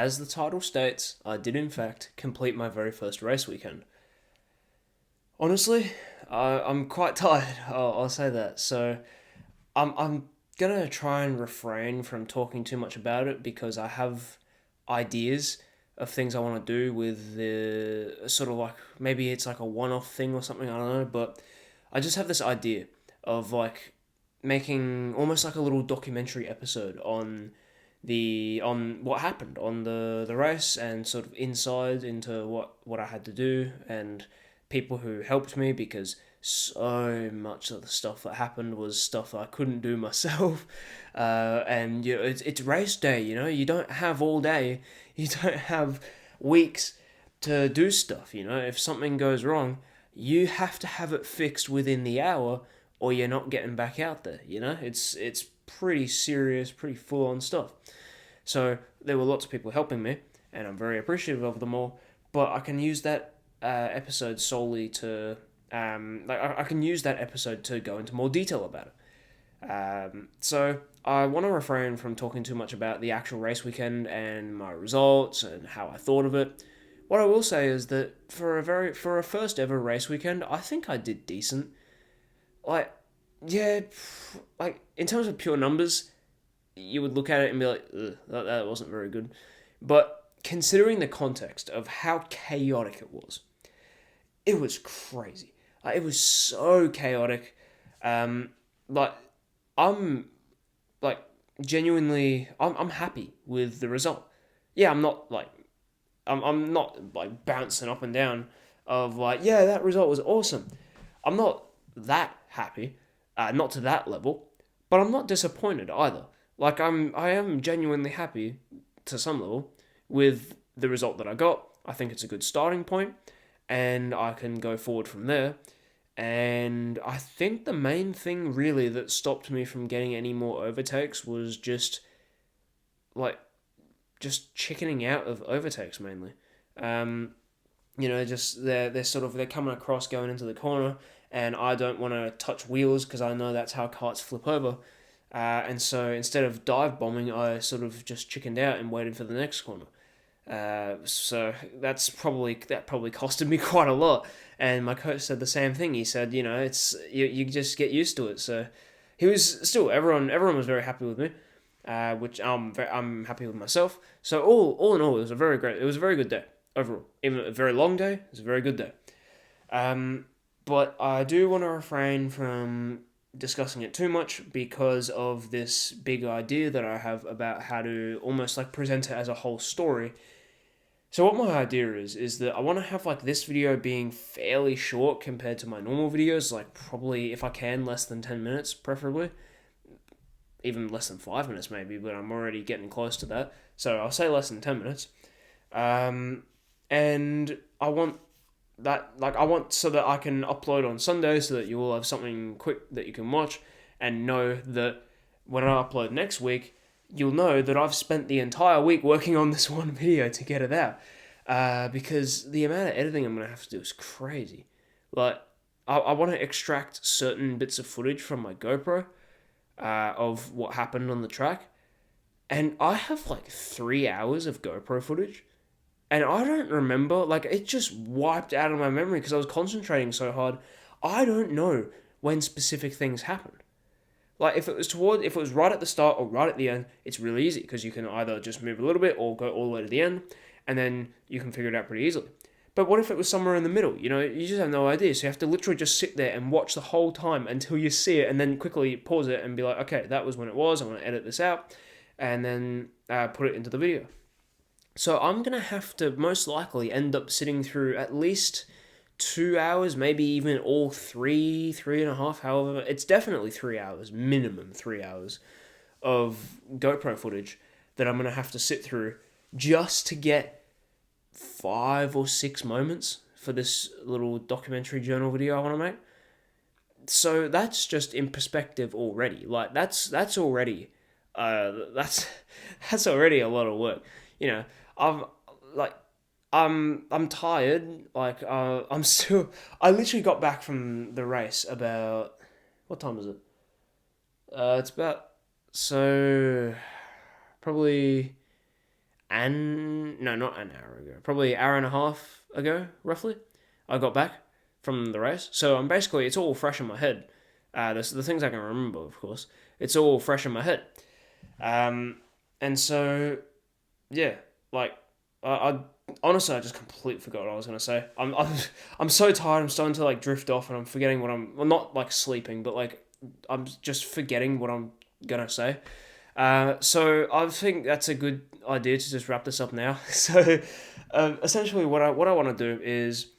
as the title states, I did in fact complete my very first race weekend. Honestly, I'm quite tired. I'll say that. So I'm gonna try and refrain from talking too much about it because I have ideas of things I want to do with the sort of like maybe it's like a one-off thing or something. I don't know, but I just have this idea of like making almost like a little documentary episode on what happened on the race and sort of insight into what I had to do and people who helped me because so much of the stuff that happened was stuff I couldn't do myself. And you know, it's race day, you know, you don't have all day, you don't have weeks to do stuff, you know. If something goes wrong, you have to have it fixed within the hour or you're not getting back out there, you know. It's pretty serious, pretty full on stuff. So there were lots of people helping me, and I'm very appreciative of them all. But I can use that episode solely to I can use that episode to go into more detail about it. So I want to refrain from talking too much about the actual race weekend and my results and how I thought of it. What I will say is that for a first ever race weekend, I think I did decent. Like, yeah, like in terms of pure numbers, you would look at it and be like, ugh, that wasn't very good. But considering the context of how chaotic it was crazy. Like, it was so chaotic. Like I'm like genuinely, I'm happy with the result. Yeah, I'm not like bouncing up and down of like, yeah, that result was awesome. I'm not that happy, not to that level, but I'm not disappointed either. Like I am genuinely happy to some level with the result that I got. I think it's a good starting point, and I can go forward from there. And I think the main thing really that stopped me from getting any more overtakes was like just chickening out of overtakes mainly. Um, you know, just they're coming across going into the corner, and I don't want to touch wheels because I know that's how karts flip over. And so instead of dive bombing, I sort of just chickened out and waited for the next corner. So that probably costed me quite a lot. And my coach said the same thing. He said, you know, it's you just get used to it. So he was still everyone was very happy with me, which I'm happy with myself. So all in all, it was a very good day overall. Even a very long day, it was a very good day. But I do want to refrain from discussing it too much because of this big idea that I have about how to almost like present it as a whole story. So what my idea is that I want to have like this video being fairly short compared to my normal videos, like probably if I can less than 10 minutes preferably, even less than 5 minutes maybe, but I'm already getting close to that. So I'll say less than 10 minutes. And I want I want so that I can upload on Sunday so that you will have something quick that you can watch and know that when I upload next week, you'll know that I've spent the entire week working on this one video to get it out. Because the amount of editing I'm going to have to do is crazy. Like, I want to extract certain bits of footage from my GoPro of what happened on the track. And I have like 3 hours of GoPro footage. And I don't remember, like, it just wiped out of my memory because I was concentrating so hard. I don't know when specific things happened. Like, if it was right at the start or right at the end, it's really easy because you can either just move a little bit or go all the way to the end, and then you can figure it out pretty easily. But what if it was somewhere in the middle? You know, you just have no idea. So you have to literally just sit there and watch the whole time until you see it, and then quickly pause it and be like, okay, that was when it was. I'm going to edit this out, and then put it into the video. So I'm going to have to most likely end up sitting through at least 2 hours, maybe even all three and a half, however. It's definitely 3 hours, minimum 3 hours of GoPro footage that I'm going to have to sit through just to get 5 or 6 moments for this little documentary journal video I want to make. So that's just in perspective already. Like that's already that's that's already a lot of work. You know, I'm like I'm tired. Like I'm still. I literally got back from the race about what time is it? It's about so probably and no, not an hour ago, probably an hour and a half ago, roughly. I got back from the race, so I'm basically it's all fresh in my head. The things I can remember, of course, it's all fresh in my head. Um, and so yeah, like I honestly I just completely forgot what I was gonna say. I'm so tired. I'm starting to like drift off, and I'm forgetting what I'm. Well, not like sleeping, but like I'm just forgetting what I'm gonna say. So I think that's a good idea to just wrap this up now. So essentially, what I want to do is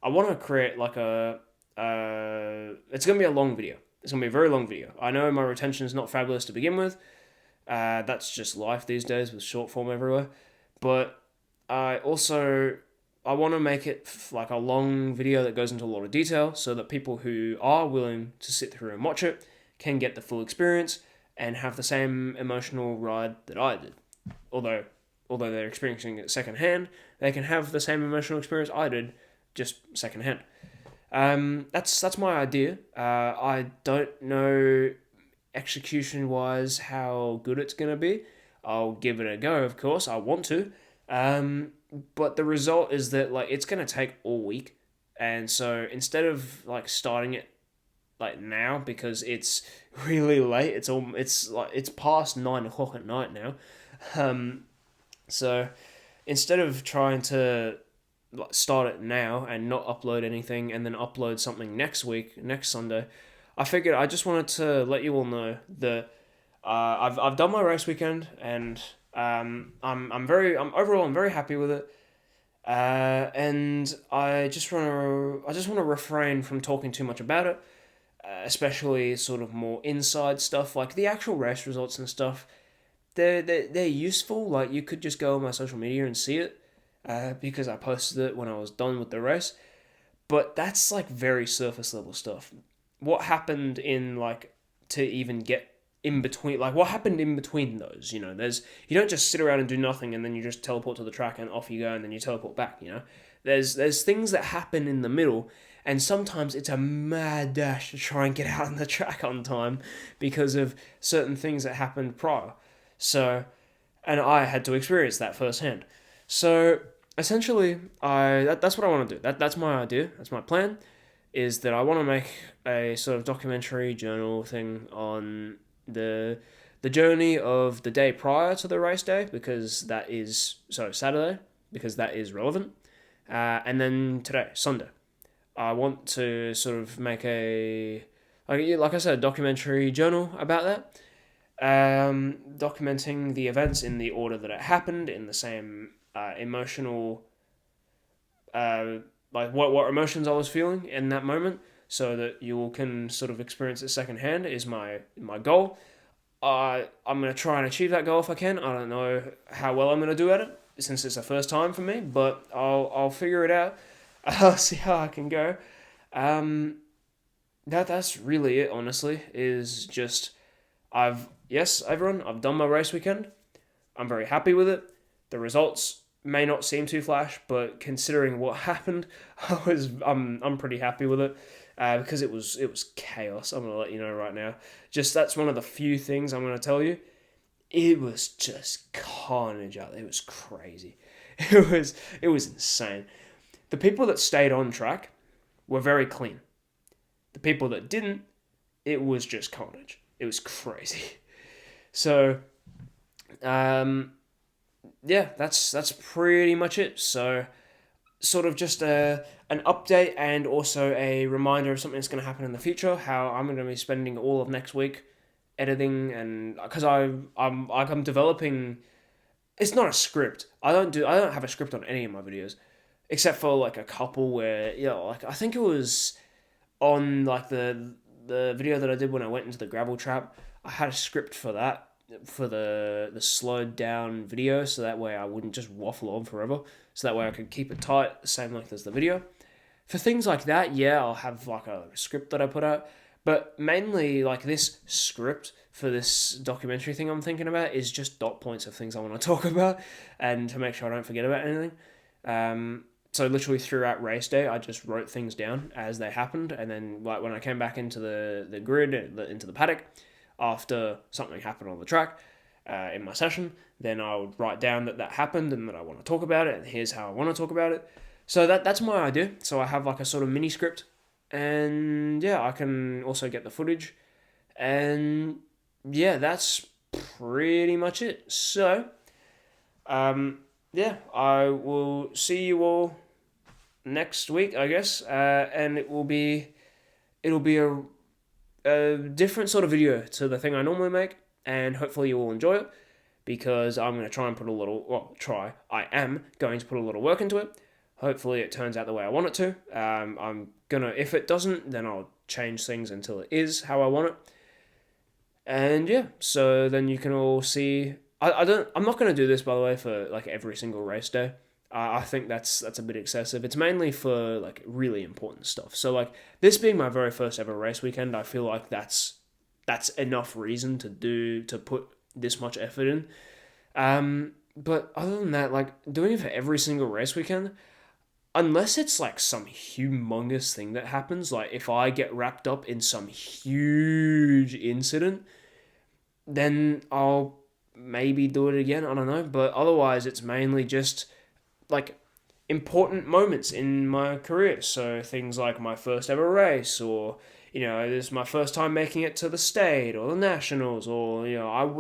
I want to create like a. It's gonna be a long video. It's gonna be a very long video. I know my retention is not fabulous to begin with. That's just life these days with short form everywhere. But I want to make it like a long video that goes into a lot of detail so that people who are willing to sit through and watch it can get the full experience and have the same emotional ride that I did. Although they're experiencing it secondhand, they can have the same emotional experience I did, just secondhand. That's my idea. I don't know execution wise how good it's gonna be. I'll give it a go, of course. I want to. But the result is that like it's gonna take all week, and so instead of like starting it like now because it's really late, it's past 9 o'clock at night now. Um, so instead of trying to like start it now and not upload anything and then upload something next week, next Sunday, I figured I just wanted to let you all know that I've done my race weekend and I'm very happy with it. And I just want to refrain from talking too much about it, especially sort of more inside stuff like the actual race results and stuff. They're useful. Like you could just go on my social media and see it, because I posted it when I was done with the race. But that's like very surface level stuff. What happened in like to even get in between, like what happened in between those, there's, you don't just sit around and do nothing and then you just teleport to the track and off you go and then you teleport back. There's things that happen in the middle, and sometimes it's a mad dash to try and get out on the track on time because of certain things that happened prior. So, and I had to experience that firsthand. So essentially, that's what I want to do. That's my idea. That's my plan. Is that I want to make a sort of documentary journal thing on the journey of the day prior to the race day, because that is Saturday, because that is relevant, and then today, Sunday. I want to sort of make like I said, a documentary journal about that, documenting the events in the order that it happened, in the same emotional, like what emotions I was feeling in that moment, so that you all can sort of experience it secondhand is my goal. I'm going to try and achieve that goal if I can. I don't know how well I'm going to do at it since it's the first time for me, but I'll figure it out. I'll see how I can go. That's really it, honestly, is just yes, everyone, I've done my race weekend. I'm very happy with it. The results may not seem too flash, but considering what happened, I'm pretty happy with it, because it was chaos. I'm gonna let you know right now. Just that's one of the few things I'm gonna tell you. It was just carnage out there. It was crazy. It was insane. The people that stayed on track were very clean. The people that didn't, it was just carnage. It was crazy. So, yeah, that's pretty much it. So, sort of just an update and also a reminder of something that's going to happen in the future. How I'm going to be spending all of next week editing, and because I'm developing. It's not a script. I don't have a script on any of my videos, except for like a couple where like I think it was on like the video that I did when I went into the gravel trap. I had a script for that, for the slowed down video, so that way I wouldn't just waffle on forever. So that way I could keep it tight, the same length as the video. For things like that, yeah, I'll have like a script that I put out. But mainly, like this script for this documentary thing I'm thinking about is just dot points of things I want to talk about, and to make sure I don't forget about anything. So literally throughout race day, I just wrote things down as they happened, and then like when I came back into the grid, into the paddock, after something happened on the track, in my session, then I would write down that happened and that I want to talk about it, and here's how I want to talk about it. So that's my idea. So I have like a sort of mini script, and yeah, I can also get the footage, and yeah, that's pretty much it. So, yeah, I will see you all next week, I guess, and it'll be a different sort of video to the thing I normally make, and hopefully you will enjoy it, because I'm going to try and put a little, I am going to put a little work into it. Hopefully it turns out the way I want it to. If it doesn't, then I'll change things until it is how I want it. And yeah, so then you can all see. I'm not going to do this, by the way, for like every single race day. I think that's a bit excessive. It's mainly for like really important stuff. So like this being my very first ever race weekend, I feel like that's enough reason to put this much effort in. But other than that, like doing it for every single race weekend, unless it's like some humongous thing that happens, like if I get wrapped up in some huge incident, then I'll maybe do it again. I don't know. But otherwise, it's mainly just like important moments in my career. So things like my first ever race, or this is my first time making it to the state or the nationals, or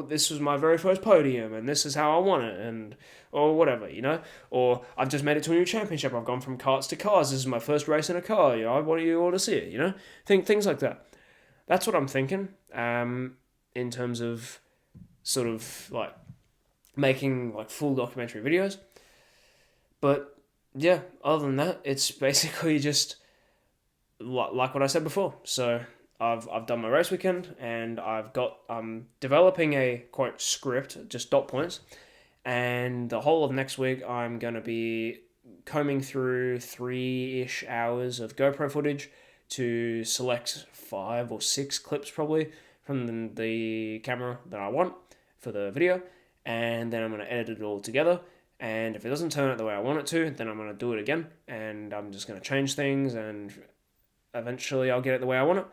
this was my very first podium, and this is how I won it, and or whatever, or I've just made it to a new championship. I've gone from karts to cars. This is my first race in a car. I want you all to see it. Things like that. That's what I'm thinking. In terms of sort of like making like full documentary videos. But yeah, other than that, it's basically just like what I said before. So I've done my race weekend, and I'm developing a quote script, just dot points, and the whole of next week I'm gonna be combing through 3-ish hours of GoPro footage to select 5 or 6 clips probably from the camera that I want for the video, and then I'm gonna edit it all together. And if it doesn't turn out the way I want it to, then I'm going to do it again, and I'm just going to change things, and eventually I'll get it the way I want it.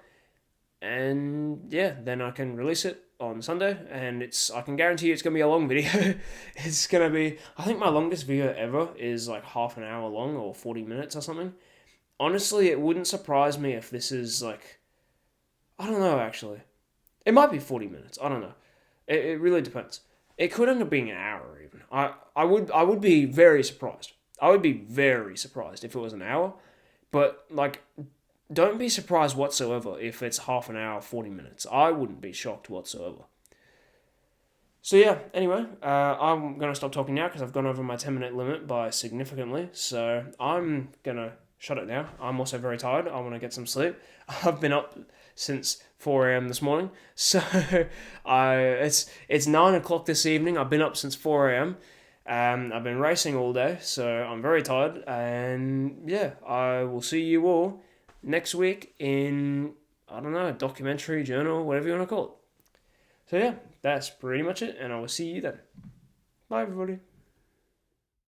And yeah, then I can release it on Sunday, and I can guarantee you it's going to be a long video. It's going to be, I think my longest video ever is like half an hour long, or 40 minutes or something. Honestly, it wouldn't surprise me if this is like, I don't know actually. It might be 40 minutes, I don't know. It really depends. It could end up being an hour even. I would be very surprised. I would be very surprised if it was an hour. But like, don't be surprised whatsoever if it's half an hour, 40 minutes. I wouldn't be shocked whatsoever. So yeah, anyway, I'm going to stop talking now because I've gone over my 10-minute limit by significantly. So I'm going to shut it now. I'm also very tired. I want to get some sleep. I've been up since 4 a.m. this morning. So it's 9 o'clock this evening. I've been up since 4 a.m. I've been racing all day, so I'm very tired. And yeah, I will see you all next week in, I don't know, documentary, journal, whatever you want to call it. So yeah, that's pretty much it, and I will see you then. Bye, everybody.